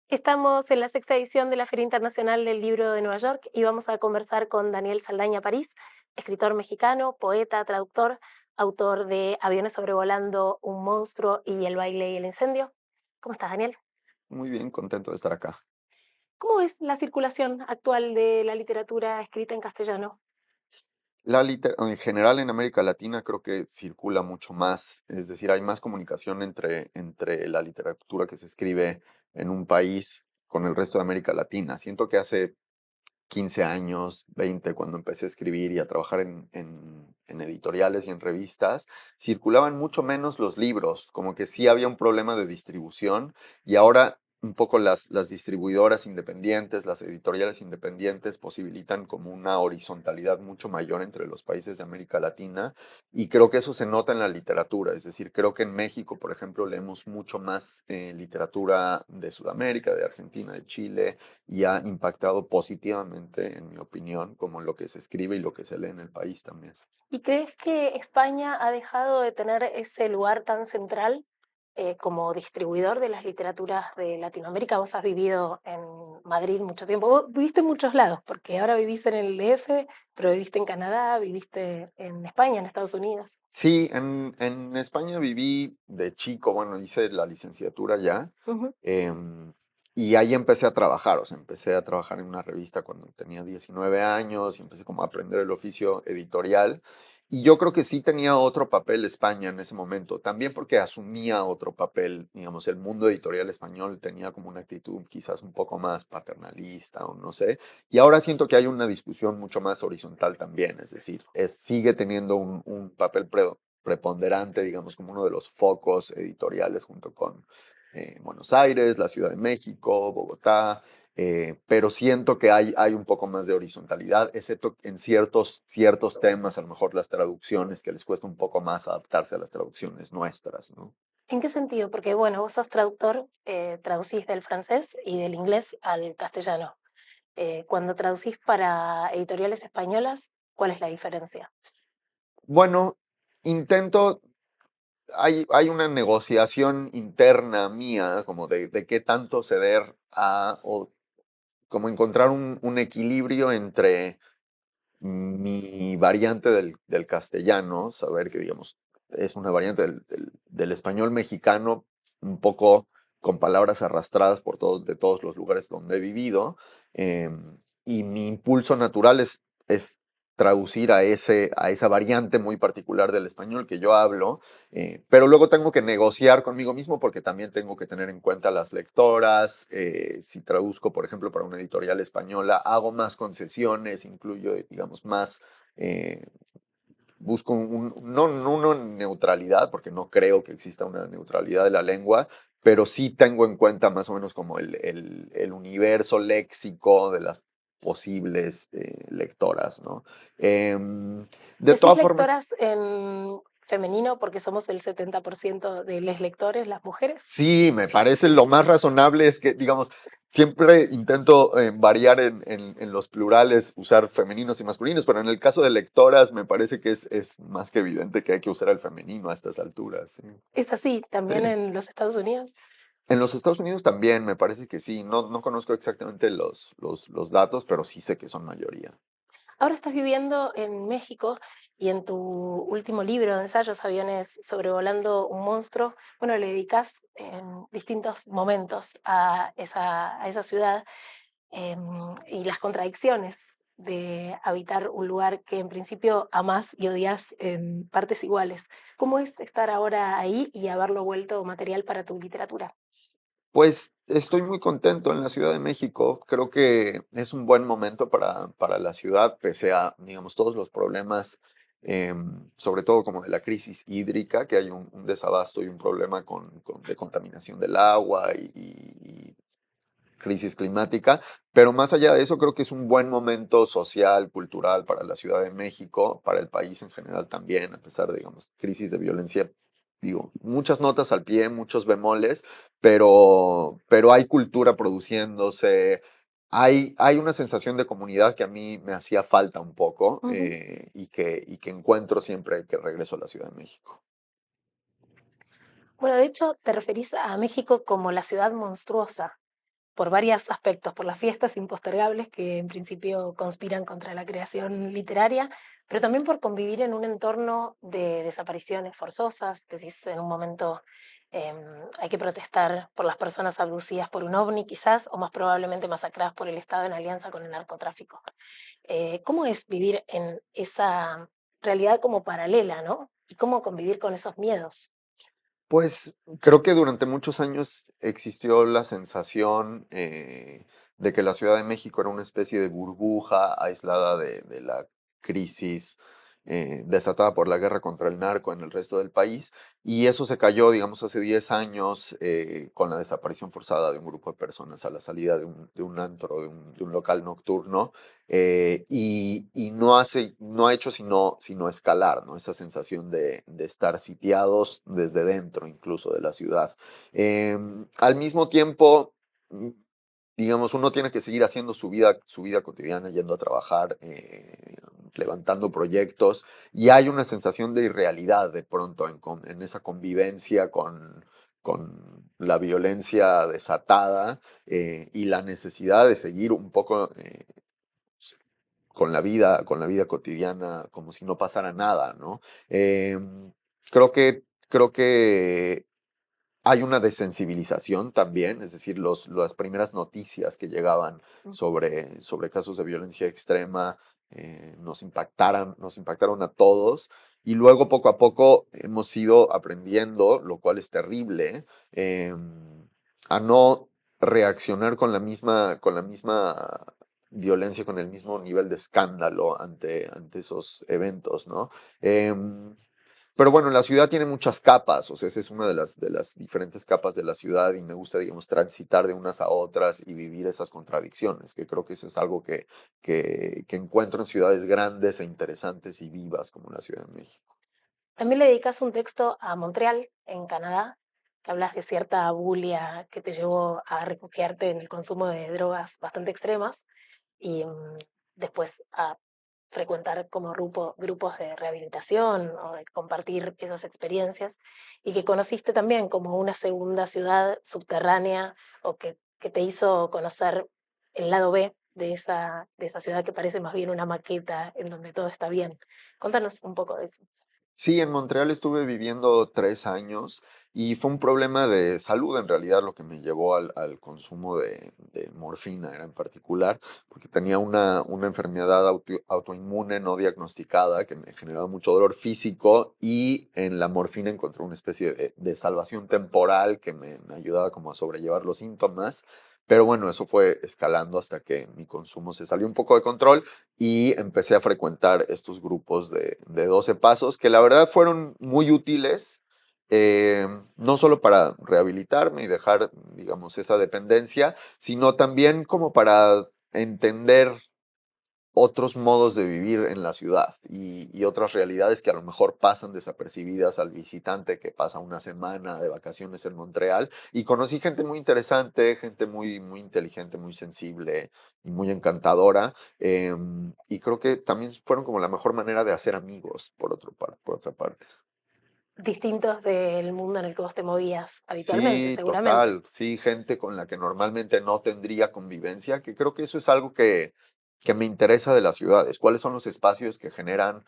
Estamos en la sexta edición de la Feria Internacional del Libro de Nueva York y vamos a conversar con Daniel Saldaña París, escritor mexicano, poeta, traductor, autor de Aviones sobrevolando un monstruo y El baile y el incendio. ¿Cómo estás, Daniel? Muy bien, contento de estar acá. ¿Cómo es la circulación actual de la literatura escrita en castellano? En general en América Latina creo que circula mucho más, es decir, hay más comunicación entre la literatura que se escribe en un país con el resto de América Latina. Siento que hace 15 años, 20, cuando empecé a escribir y a trabajar en editoriales y en revistas, circulaban mucho menos los libros, como que sí había un problema de distribución y ahora un poco las distribuidoras independientes, las editoriales independientes posibilitan como una horizontalidad mucho mayor entre los países de América Latina y creo que eso se nota en la literatura, es decir, creo que en México, por ejemplo, leemos mucho más literatura de Sudamérica, de Argentina, de Chile, y ha impactado positivamente, en mi opinión, como lo que se escribe y lo que se lee en el país también. ¿Y crees que España ha dejado de tener ese lugar tan central como distribuidor de las literaturas de Latinoamérica? Vos has vivido en Madrid mucho tiempo, vos viviste en muchos lados, porque ahora vivís en el DF, pero viviste en Canadá, viviste en España, en Estados Unidos. Sí, en España viví de chico, bueno, hice la licenciatura ya, Ujú. em, y ahí empecé a trabajar, o sea, empecé a trabajar en una revista cuando tenía 19 años y empecé como a aprender el oficio editorial. Y yo creo que sí tenía otro papel España en ese momento, también porque asumía otro papel, digamos, el mundo editorial español tenía como una actitud quizás un poco más paternalista o no sé, y ahora siento que hay una discusión mucho más horizontal también, es decir, sigue teniendo un papel preponderante, digamos, como uno de los focos editoriales junto con Buenos Aires, la Ciudad de México, Bogotá, pero siento que hay un poco más de horizontalidad, excepto en ciertos temas, a lo mejor las traducciones, que les cuesta un poco más adaptarse a las traducciones nuestras, ¿no? ¿En qué sentido? Porque, bueno, vos sos traductor, traducís del francés y del inglés al castellano. Cuando traducís para editoriales españolas, ¿cuál es la diferencia? Bueno, intento hay una negociación interna mía, como de qué tanto ceder o como encontrar un equilibrio entre mi variante del castellano, saber que, digamos, es una variante del español mexicano, un poco con palabras arrastradas de todos los lugares donde he vivido, y mi impulso natural es traducir a esa variante muy particular del español que yo hablo, pero luego tengo que negociar conmigo mismo porque también tengo que tener en cuenta las lectoras. Si traduzco, por ejemplo, para una editorial española, hago más concesiones, incluyo, digamos, más, eh, busco no una neutralidad, porque no creo que exista una neutralidad de la lengua, pero sí tengo en cuenta más o menos como el universo léxico de las posibles lectoras, ¿no? De ¿Decís todas formas, lectoras en femenino porque somos el 70% de les lectores, las mujeres? sí, me parece lo más razonable es que, digamos, siempre intento variar en los plurales, usar femeninos y masculinos, pero en el caso de lectoras me parece que es más que evidente que hay que usar el femenino a estas alturas. Sí. ¿Es así también Sí. en los Estados Unidos? En los Estados Unidos también me parece que sí. No conozco exactamente los datos, pero sí sé que son mayoría. Ahora estás viviendo en México y en tu último libro de ensayos, Aviones sobrevolando un monstruo, bueno, le dedicas en distintos momentos a esa ciudad y las contradicciones de habitar un lugar que en principio amás y odias en partes iguales. ¿Cómo es estar ahora ahí y haberlo vuelto material para tu literatura? Pues estoy muy contento en la Ciudad de México. Creo que es un buen momento para la ciudad, pese a, digamos, todos los problemas, sobre todo como de la crisis hídrica, que hay un desabasto y un problema de contaminación del agua y crisis climática. Pero más allá de eso, creo que es un buen momento social, cultural para la Ciudad de México, para el país en general también, a pesar de, digamos, crisis de violencia. Digo, muchas notas al pie, muchos bemoles, pero hay cultura produciéndose, hay una sensación de comunidad que a mí me hacía falta un poco Ujú. y que encuentro siempre que regreso a la Ciudad de México. Bueno, de hecho, te referís a México como la ciudad monstruosa. por varios aspectos, por las fiestas impostergables que en principio conspiran contra la creación literaria, pero también por convivir en un entorno de desapariciones forzosas. Decís, en un momento em, hay que protestar por las personas abducidas por un ovni quizás, o más probablemente masacradas por el Estado en alianza con el narcotráfico. ¿Cómo es vivir en esa realidad como paralela, ¿no? Y cómo convivir con esos miedos. Pues creo que durante muchos años existió la sensación de que la Ciudad de México era una especie de burbuja aislada de la crisis desatada por la guerra contra el narco en el resto del país. Y eso se cayó, digamos, hace 10 años con la desaparición forzada de un grupo de personas a la salida de un antro, de un local nocturno. Y no ha hecho sino escalar, ¿no? Esa sensación de estar sitiados desde dentro incluso de la ciudad. Al mismo tiempo, mm, digamos, uno tiene que seguir haciendo su vida cotidiana, yendo a trabajar, levantando proyectos, y hay una sensación de irrealidad de pronto en esa convivencia con la violencia desatada y la necesidad de seguir un poco con la vida cotidiana, como si no pasara nada, ¿no? Creo que hay una desensibilización también, es decir, las primeras noticias que llegaban Mm. sobre casos de violencia extrema nos impactaron a todos, y luego poco a poco hemos ido aprendiendo, lo cual es terrible, a no reaccionar con la misma violencia, con el mismo nivel de escándalo ante esos eventos, ¿no? Em, pero bueno, la ciudad tiene muchas capas, o sea, esa es una de las diferentes capas de la ciudad, y me gusta, digamos, transitar de unas a otras y vivir esas contradicciones, que creo que eso es algo que encuentro en ciudades grandes e interesantes y vivas como la Ciudad de México. También le dedicas un texto a Montreal, en Canadá, que hablas de cierta bulia que te llevó a refugiarte en el consumo de drogas bastante extremas y después a frecuentar como grupos de rehabilitación o de compartir esas experiencias y que conociste también como una segunda ciudad subterránea o que te hizo conocer el lado B de esa ciudad que parece más bien una maqueta en donde todo está bien. Contanos un poco de eso. Sí, en Montreal estuve viviendo 3 años, y fue un problema de salud en realidad lo que me llevó al consumo de morfina, era en particular, porque tenía una enfermedad autoinmune no diagnosticada que me generaba mucho dolor físico, y en la morfina encontré una especie de salvación temporal que me ayudaba como a sobrellevar los síntomas. Pero bueno, eso fue escalando hasta que mi consumo se salió un poco de control, y empecé a frecuentar estos grupos de 12 pasos que la verdad fueron muy útiles, no solo para rehabilitarme y dejar, digamos, esa dependencia, sino también como para entender otros modos de vivir en la ciudad, y otras realidades que a lo mejor pasan desapercibidas al visitante que pasa una semana de vacaciones en Montreal. Y conocí gente muy interesante, gente muy, muy inteligente, muy sensible y muy encantadora. Y creo que también fueron como la mejor manera de hacer amigos, por otra parte. Distintos del mundo en el que vos te movías habitualmente, Sí, seguramente. total. Sí, gente con la que normalmente no tendría convivencia, que creo que eso es algo que me interesa de las ciudades. ¿Cuáles son los espacios que generan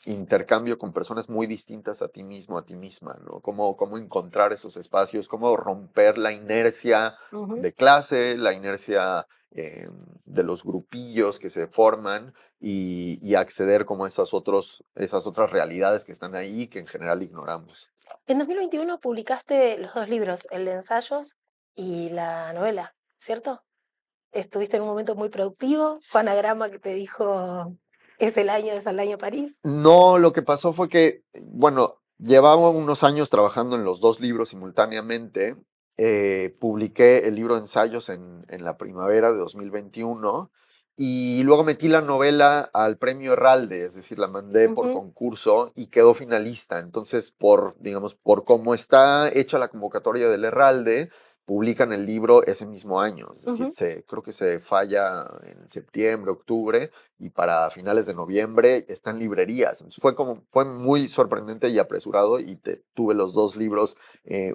intercambio con personas muy distintas a ti mismo, a ti misma, ¿no? ¿Cómo encontrar esos espacios? ¿Cómo romper la inercia Ujú. de clase, la inercia de los grupillos que se forman, y acceder como a esas otras realidades que están ahí, que en general ignoramos? En 2021 publicaste los dos libros, el de ensayos y la novela, ¿cierto? Estuviste en un momento muy productivo, fue Anagrama que te dijo, es el año París. No, lo que pasó fue que, bueno, llevaba unos años trabajando en los dos libros simultáneamente. Publiqué el libro de ensayos en la primavera de 2021, y luego metí la novela al premio Herralde, es decir, la mandé por Ujú. concurso y quedó finalista. Entonces, digamos, por cómo está hecha la convocatoria del Herralde, publican el libro ese mismo año, es decir, Ujú. creo que se falla en septiembre, octubre, y para finales de noviembre está en librerías. Entonces fue muy sorprendente y apresurado, y tuve los dos libros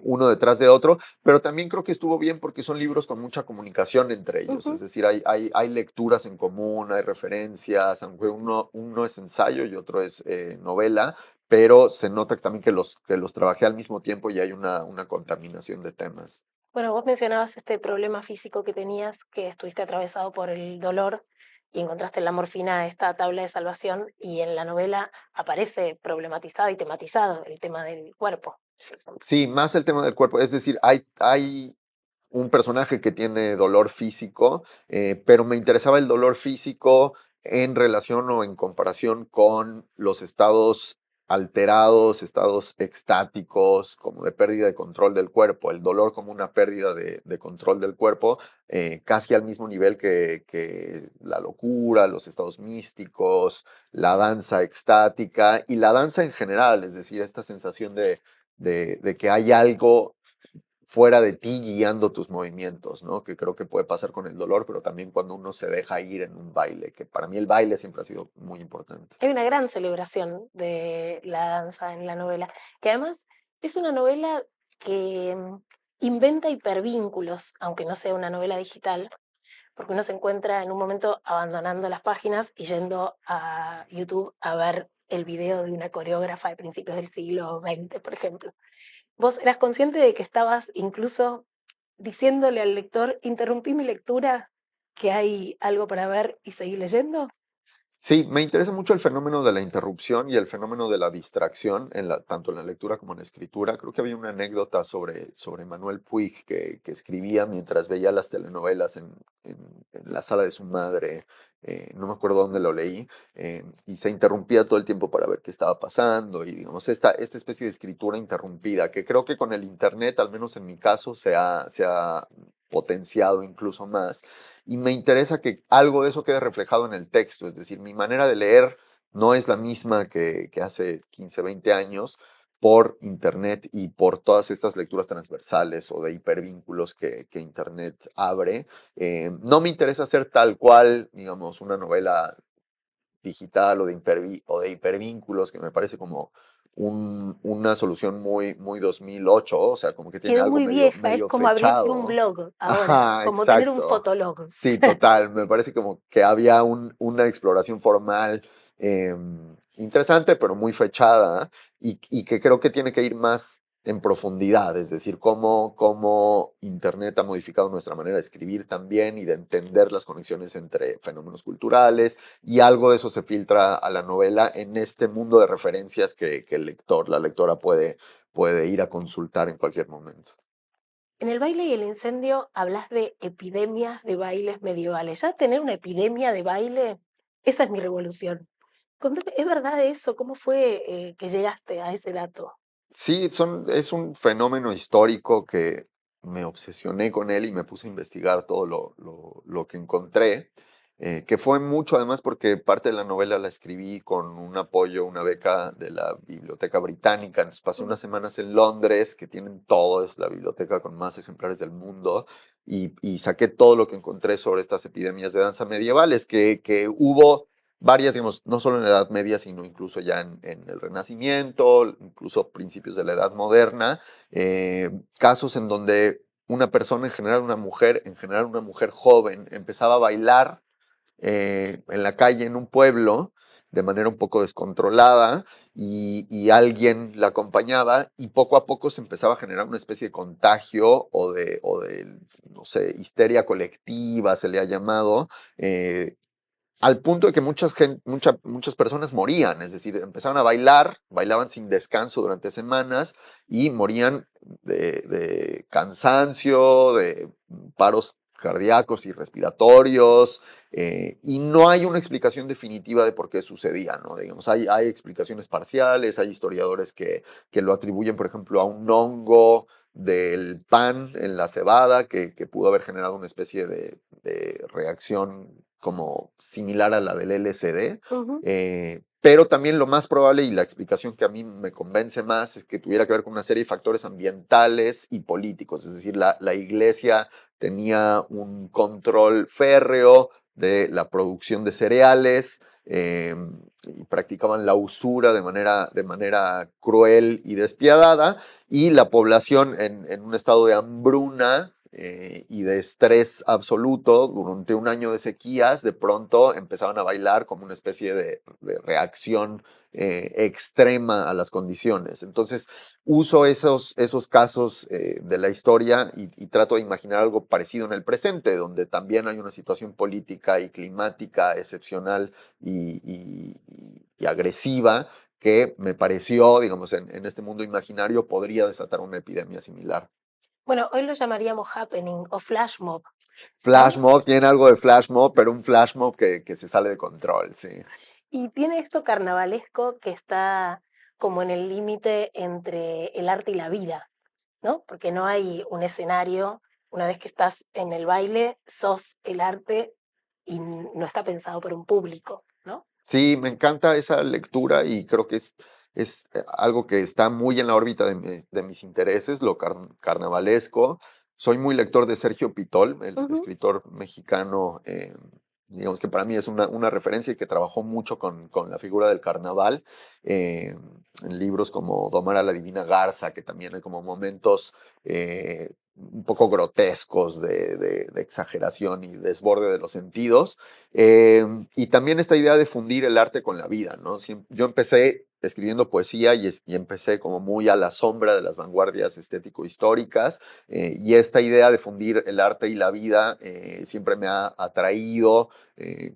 uno detrás de otro, pero también creo que estuvo bien porque son libros con mucha comunicación entre ellos, es Ujú. decir, hay lecturas en común, hay referencias, aunque uno es ensayo y otro es novela, pero se nota también que los trabajé al mismo tiempo y hay una contaminación de temas. Bueno, vos mencionabas este problema físico que tenías, que estuviste atravesado por el dolor y encontraste en la morfina esta tabla de salvación y en la novela aparece problematizado y tematizado el tema del cuerpo, por ejemplo. Sí, más el tema del cuerpo, es decir, hay un personaje que tiene dolor físico, pero me interesaba el dolor físico en relación o en comparación con los estados alterados, estados extáticos, como de pérdida de control del cuerpo, el dolor como una pérdida de control del cuerpo, casi al mismo nivel que la locura, los estados místicos, la danza extática y la danza en general, es decir, esta sensación de que hay algo fuera de ti guiando tus movimientos, ¿no? Que creo que puede pasar con el dolor, pero también cuando uno se deja ir en un baile, que para mí el baile siempre ha sido muy importante. Hay una gran celebración de la danza en la novela, que además es una novela que inventa hipervínculos, aunque no sea una novela digital, porque uno se encuentra en un momento abandonando las páginas y yendo a YouTube a ver el video de una coreógrafa de principios del siglo XX, por ejemplo. ¿Vos eras consciente de que estabas incluso diciéndole al lector, interrumpí mi lectura, que hay algo para ver y seguir leyendo? Sí, me interesa mucho el fenómeno de la interrupción y el fenómeno de la distracción, tanto en la lectura como en la escritura. Creo que había una anécdota sobre Manuel Puig que escribía mientras veía las telenovelas en la sala de su madre, no me acuerdo dónde lo leí, y se interrumpía todo el tiempo para ver qué estaba pasando, y digamos, esta especie de escritura interrumpida, que creo que con el Internet, al menos en mi caso, se ha potenciado incluso más, y me interesa que algo de eso quede reflejado en el texto, es decir, mi manera de leer no es la misma que hace 15, 20 años por Internet y por todas estas lecturas transversales o de hipervínculos que Internet abre. No me interesa hacer tal cual, digamos, una novela digital o de hipervínculos, que me parece como una solución muy 2008, o sea, como que tiene Quedó algo muy vieja, es medio como abrirte un fechado. blog ahora, Ajá, como tener un exacto. fotolog. Sí, total. Me parece como que había una exploración formal interesante, pero muy fechada, y que creo que tiene que ir más en profundidad, es decir, cómo Internet ha modificado nuestra manera de escribir también y de entender las conexiones entre fenómenos culturales, y algo de eso se filtra a la novela en este mundo de referencias que el lector, la lectora puede ir a consultar en cualquier momento. En El baile y el incendio hablas de epidemias de bailes medievales. Ya tener una epidemia de baile, esa es mi revolución. Contame, ¿es verdad eso? ¿Cómo fue que llegaste a ese dato? Sí, es un fenómeno histórico que me obsesioné con él y me puse a investigar todo lo que encontré, que fue mucho además porque parte de la novela la escribí con un apoyo, una beca de la Biblioteca Británica. Entonces pasé Mm. unas semanas en Londres, que tienen todo, es la biblioteca con más ejemplares del mundo, y saqué todo lo que encontré sobre estas epidemias de danza medievales, que hubo varias, digamos, no solo en la Edad Media, sino incluso ya en el Renacimiento, incluso principios de la Edad Moderna, casos en donde una persona, en general una mujer joven, empezaba a bailar en la calle, en un pueblo, de manera un poco descontrolada, y alguien la acompañaba, y poco a poco se empezaba a generar una especie de contagio o de no sé, histeria colectiva, se le ha llamado, al punto de que muchas personas morían, es decir, empezaban a bailar, bailaban sin descanso durante semanas y morían de cansancio, de paros cardíacos y respiratorios, y no hay una explicación definitiva de por qué sucedía, ¿no? Digamos, hay explicaciones parciales, hay historiadores que lo atribuyen, por ejemplo, a un hongo del pan en la cebada que pudo haber generado una especie de reacción como similar a la del LSD, Ujú. pero también lo más probable y la explicación que a mí me convence más es que tuviera que ver con una serie de factores ambientales y políticos. Es decir, la iglesia tenía un control férreo de la producción de cereales, y practicaban la usura de manera cruel y despiadada, y la población en un estado de hambruna y de estrés absoluto durante un año de sequías, de pronto empezaban a bailar como una especie de reacción extrema a las condiciones. Entonces, uso esos casos de la historia y trato de imaginar algo parecido en el presente, donde también hay una situación política y climática excepcional y agresiva que me pareció, digamos, en este mundo imaginario podría desatar una epidemia similar. Bueno, hoy lo llamaríamos happening o flash mob, Flash ¿no? mob tiene algo de flash mob, pero un flash mob que se sale de control, sí. Y tiene esto carnavalesco que está como en el límite entre el arte y la vida, ¿no? Porque no hay un escenario, una vez que estás en el baile, sos el arte y no está pensado por un público, ¿no? Sí, me encanta esa lectura y creo que es algo que está muy en la órbita de mis intereses, lo carnavalesco. Soy muy lector de Sergio Pitol, el Ujú. escritor mexicano, digamos que para mí es una referencia y que trabajó mucho con la figura del carnaval, eh, en libros como Domar a la Divina Garza, que también hay como momentos un poco grotescos de exageración y desborde de los sentidos. Y también esta idea de fundir el arte con la vida, ¿no? Yo empecé escribiendo poesía y empecé como muy a la sombra de las vanguardias estético-históricas, y esta idea de fundir el arte y la vida siempre me ha atraído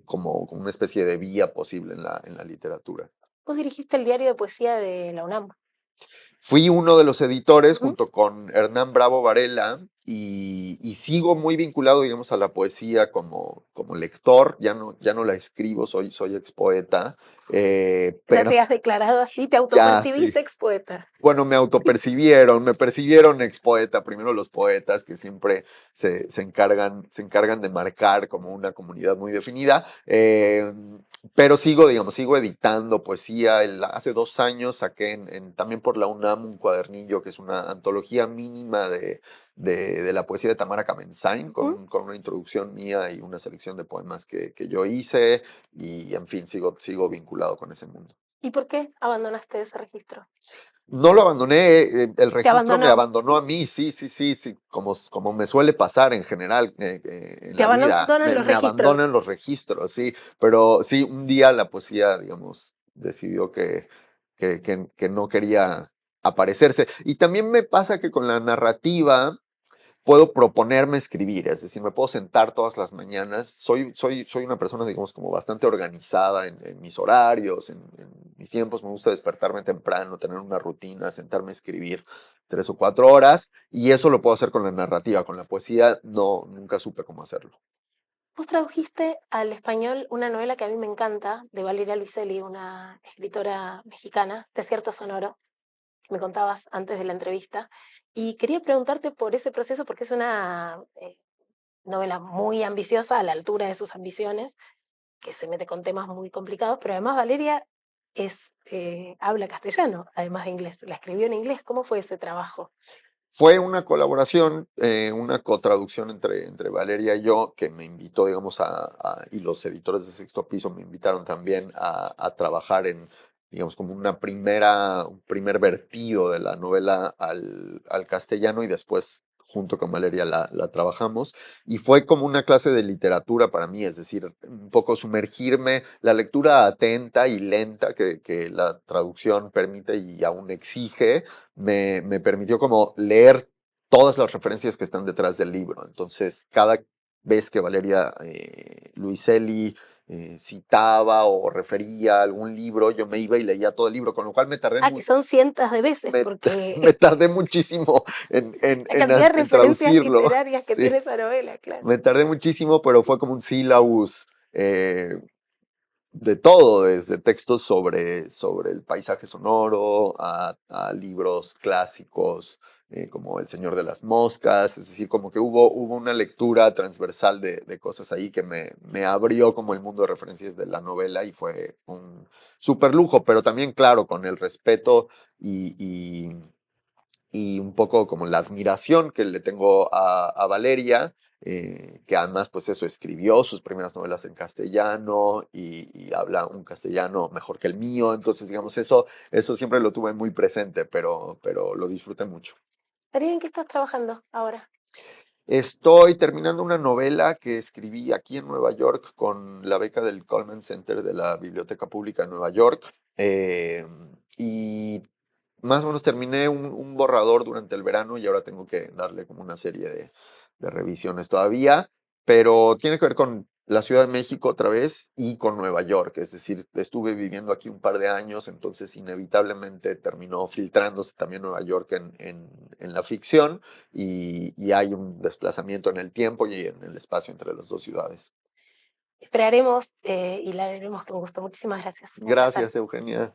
como una especie de vía posible en la literatura. Vos dirigiste el diario de poesía de la UNAM. Fui uno de los editores Ujú. junto con Hernán Bravo Varela y sigo muy vinculado, digamos, a la poesía como lector. Ya no la escribo, soy expoeta, Ya pero te has declarado así, te ya sí. autopercibís ex poeta. Bueno, me percibieron expoeta, primero los poetas que siempre se encargan de marcar como una comunidad muy definida, pero sigo, digamos, sigo editando poesía. Hace 2 años saqué también por la UNAM un cuadernillo que es una antología mínima de la poesía de Tamara Kamensain, Ujú. con una introducción mía y una selección de poemas que yo hice, y en fin, sigo vinculado con ese mundo. ¿Y por qué abandonaste ese registro? No lo abandoné, el Te registro me abandonó. abandonó a mí, sí, sí, sí, sí, como me suele pasar en general en Te la vida, abandonan los me registros. abandonan los registros, sí, pero sí, un día la poesía, digamos, decidió que no quería aparecerse. Y también me pasa que con la narrativa puedo proponerme escribir, es decir, me puedo sentar todas las mañanas. Soy una persona, digamos, como bastante organizada en mis horarios, en mis tiempos. Me gusta despertarme temprano, tener una rutina, sentarme a escribir 3 o 4 horas, y eso lo puedo hacer con la narrativa. Con la poesía no, nunca supe cómo hacerlo. Vos tradujiste al español una novela que a mí me encanta, de Valeria Luiselli, una escritora mexicana, Desierto Sonoro, que me contabas antes de la entrevista. Y quería preguntarte por ese proceso, porque es una novela muy ambiciosa, a la altura de sus ambiciones, que se mete con temas muy complicados, pero además Valeria habla castellano, además de inglés. La escribió en inglés. ¿Cómo fue ese trabajo? Fue una colaboración, una cotraducción entre Valeria y yo, que me invitó, digamos, y los editores de Sexto Piso me invitaron también a trabajar digamos, como un primer vertido de la novela al castellano, y después junto con Valeria la trabajamos. Y fue como una clase de literatura para mí, es decir, un poco sumergirme, la lectura atenta y lenta que la traducción permite y aún exige, me permitió como leer todas las referencias que están detrás del libro. Entonces, cada vez que Valeria Luiselli citaba o refería a algún libro, yo me iba y leía todo el libro, con lo cual Ah, que son cientos de veces, me, porque me tardé muchísimo la cantidad de en referencias traducirlo. literarias que Sí, tiene esa novela, claro. me tardé muchísimo, pero fue como un sílabus de todo, desde textos sobre el paisaje sonoro a libros clásicos, como El Señor de las Moscas, es decir, como que hubo una lectura transversal de cosas ahí que me abrió como el mundo de referencias de la novela y fue un súper lujo, pero también, claro, con el respeto y un poco como la admiración que le tengo a Valeria, que además pues eso escribió sus primeras novelas en castellano y habla un castellano mejor que el mío, entonces digamos eso siempre lo tuve muy presente, pero lo disfruté mucho. Darío, ¿en qué estás trabajando ahora? Estoy terminando una novela que escribí aquí en Nueva York con la beca del Coleman Center de la Biblioteca Pública de Nueva York. Y más o menos terminé un borrador durante el verano y ahora tengo que darle como una serie de revisiones todavía, pero tiene que ver con la Ciudad de México otra vez y con Nueva York, es decir, estuve viviendo aquí un par de años, entonces inevitablemente terminó filtrándose también Nueva York en la ficción y hay un desplazamiento en el tiempo y en el espacio entre las dos ciudades. Esperaremos y la veremos con gusto. Muchísimas gracias. Un placer. Gracias, Eugenia.